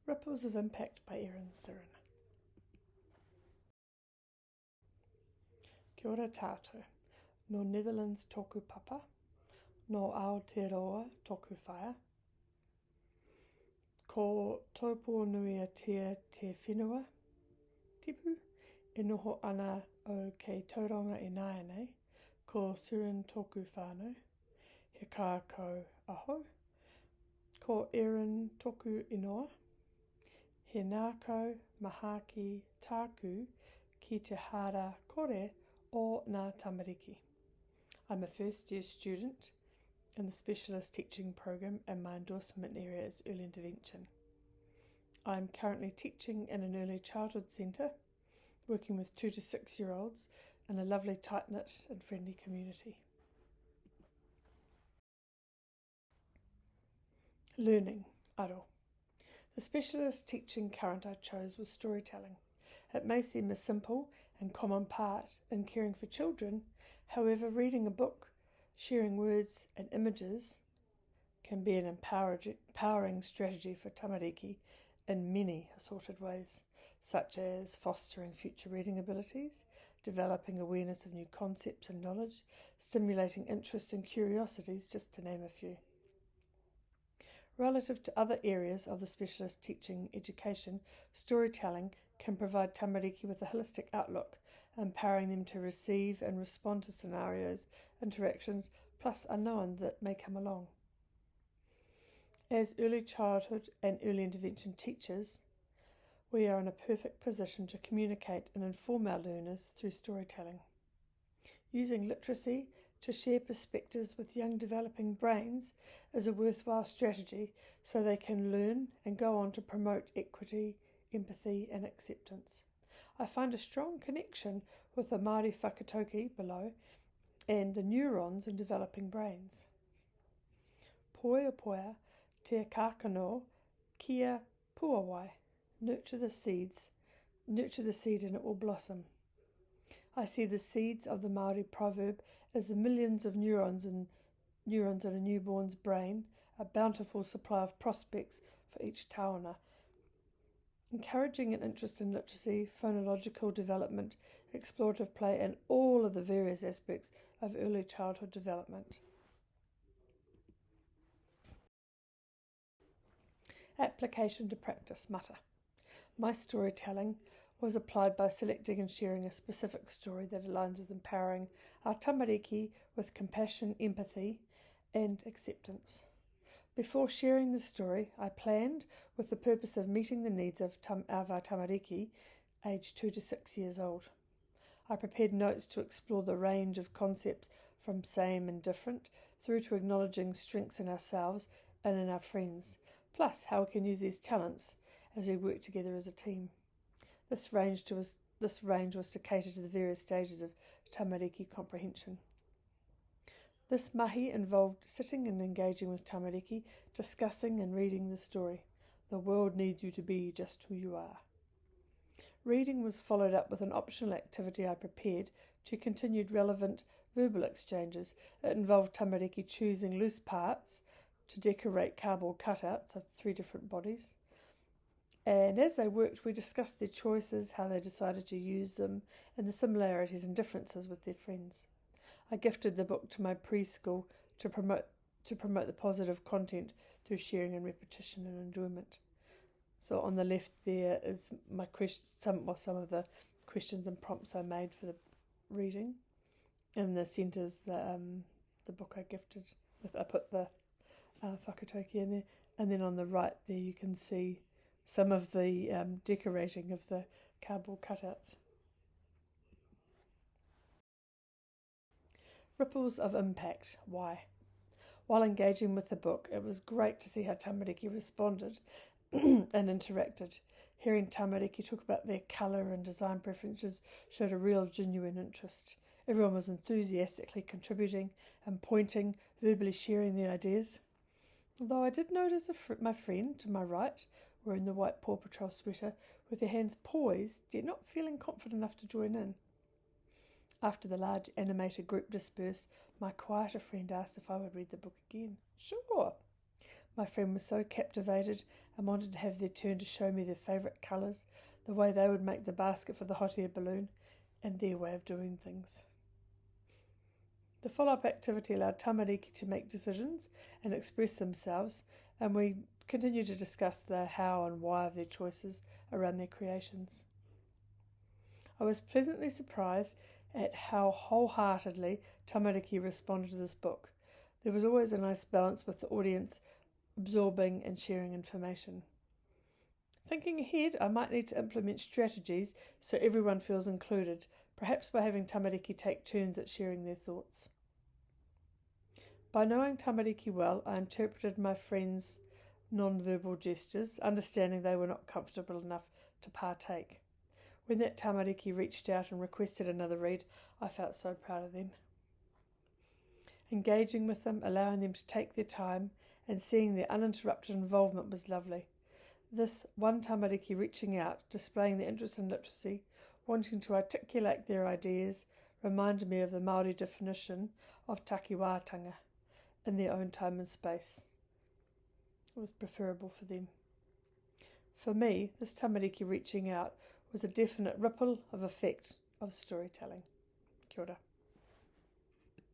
Ripples of Impact by Erin Sirin. Kia ora tātou. No Netherlands tōku papa, no Aotearoa tōku whaia. Ko taupo nui a tia te whenua, tipu, e noho ana o kei tauranga e nāianei, ko Sirin tōku whānau, he kākau aho, ko Erin tōku inoa, he nākau mahaki tāku ki te hara kore o ngā tamariki. I'm a first year student in the specialist teaching program and my endorsement area is early intervention. I'm currently teaching in an early childhood centre, working with 2 to 6 year olds in a lovely tight-knit and friendly community. Learning, aro. The specialist teaching current I chose was storytelling. It may seem a simple and common part in caring for children, however, reading a book, sharing words and images can be an empowering strategy for tamariki in many assorted ways, such as fostering future reading abilities, developing awareness of new concepts and knowledge, stimulating interest and curiosities, just to name a few. Relative to other areas of the specialist teaching education, storytelling can provide tamariki with a holistic outlook, empowering them to receive and respond to scenarios, interactions, plus unknowns that may come along. As early childhood and early intervention teachers, we are in a perfect position to communicate and inform our learners through storytelling. Using literacy to share perspectives with young developing brains is a worthwhile strategy so they can learn and go on to promote equity, empathy and acceptance. I find a strong connection with the Māori whakatauki below and the neurons in developing brains. Poia poia te kākano kia puawai. Nurture the seed and it will blossom. I see the seeds of the Māori proverb as the millions of neurons in a newborn's brain, a bountiful supply of prospects for each taona. Encouraging an interest in literacy, phonological development, explorative play, and all of the various aspects of early childhood development. Application to practice, mata. My storytelling was applied by selecting and sharing a specific story that aligns with empowering our tamariki with compassion, empathy, and acceptance. Before sharing the story, I planned with the purpose of meeting the needs of our tamariki, aged 2 to 6 years old. I prepared notes to explore the range of concepts from same and different through to acknowledging strengths in ourselves and in our friends, plus how we can use these talents as we work together as a team. This range was to cater to the various stages of tamariki comprehension. This mahi involved sitting and engaging with tamariki, discussing and reading the story. The world needs you to be just who you are. Reading was followed up with an optional activity I prepared to continued relevant verbal exchanges. It involved tamariki choosing loose parts to decorate cardboard cutouts of 3 different bodies. And as they worked, we discussed their choices, how they decided to use them, and the similarities and differences with their friends. I gifted the book to my preschool to promote the positive content through sharing and repetition and enjoyment. So on the left there is my some of the questions and prompts I made for the reading. And the centre's the book I gifted with. I put the whakatauki in there, and then on the right there you can see some of the decorating of the cardboard cutouts. Ripples of Impact, WAI. While engaging with the book, it was great to see how tamariki responded and interacted. Hearing tamariki talk about their colour and design preferences showed a real genuine interest. Everyone was enthusiastically contributing and pointing, verbally sharing their ideas. Although I did notice my friend to my right, wearing the white Paw Patrol sweater, with their hands poised, yet not feeling confident enough to join in. After the large animated group dispersed, my quieter friend asked if I would read the book again. Sure. My friend was so captivated and wanted to have their turn to show me their favourite colours, the way they would make the basket for the hot air balloon, and their way of doing things. The follow-up activity allowed tamariki to make decisions and express themselves, and we continued to discuss the how and why of their choices around their creations. I was pleasantly surprised at how wholeheartedly tamariki responded to this book. There was always a nice balance with the audience absorbing and sharing information. Thinking ahead, I might need to implement strategies so everyone feels included, perhaps by having tamariki take turns at sharing their thoughts. By knowing tamariki well, I interpreted my friends' non-verbal gestures, understanding they were not comfortable enough to partake. When that tamariki reached out and requested another read, I felt so proud of them. Engaging with them, allowing them to take their time, and seeing their uninterrupted involvement was lovely. This one tamariki reaching out, displaying their interest in literacy, wanting to articulate their ideas, reminded me of the Māori definition of takiwātanga, in their own time and space. It was preferable for them. For me, this tamariki reaching out was a definite ripple of effect of storytelling. Kia ora.